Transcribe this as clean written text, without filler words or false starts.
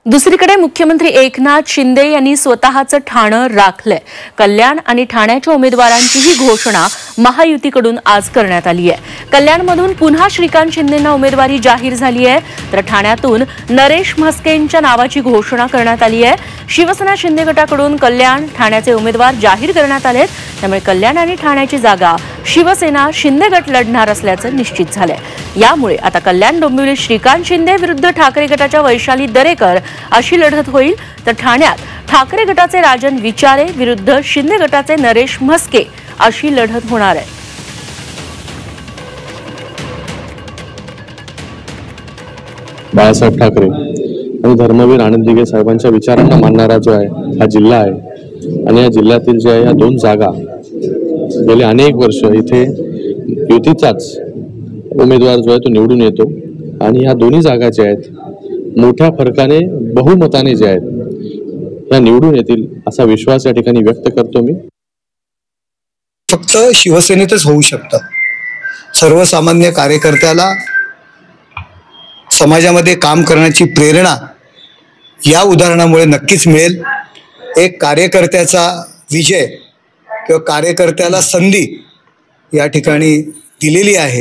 दुसरीकडे मुख्यमंत्री एकनाथ शिंदे यांनी स्वतःचं ठाणं राखलंय। कल्याण आणि ठाण्याच्या उमेदवारांचीही घोषणा महायुतीकडून आज करण्यात आली आहे। कल्याणमधून पुन्हा श्रीकांत शिंदेंना उमेदवारी जाहीर झाली आहे, तर ठाण्यातून नरेश म्हस्केंच्या नावाची घोषणा करण्यात आली आहे। शिवसेना शिंदे गटाकडून कल्याण ठाण्याचे उमेदवार जाहीर करण्यात आलेत, त्यामुळे कल्याण आणि ठाण्याची जागा शिवसेना शिंदे गट लढणार असल्याचं निश्चित झालंय। यामुळे आता कल्याण डोंबिवलीत श्रीकांत शिंदे विरुद्ध ठाकरे गटाच्या वैशाली दरेकर अशी लढत होईल, तर ठाण्यात ठाकरे गटाचे राजन विचारे विरुद्ध शिंदे गटाचे नरेश म्हस्के अशी लढत होणार आहे। बाळासाहेब ठाकरे आणि धर्मवीर आनंद दिघे साहेबांच्या विचारांना मानणारा जो आहे हा जिल्हा आहे, आणि या जिल्ह्यातील ज्या या दोन जागा गेले अनेक वर्ष इथे युतीचाच उमेदवार जो आहे तो निवडून येतो, आणि या दोन्ही जागा ज्या आहेत मोठ्या फरकाने बहुमताने जे आहेत या निवडून येतील असा विश्वास या ठिकाणी व्यक्त करतो मी। फक्त शिवसेनेतच होऊ शकतं। सर्वसामान्य कार्यकर्त्याला समाजामध्ये काम करण्याची प्रेरणा या उदाहरणामुळे नक्कीच मिळेल। एक कार्यकर्त्याचा विजय किंवा कार्यकर्त्याला संधी या ठिकाणी दिलेली आहे।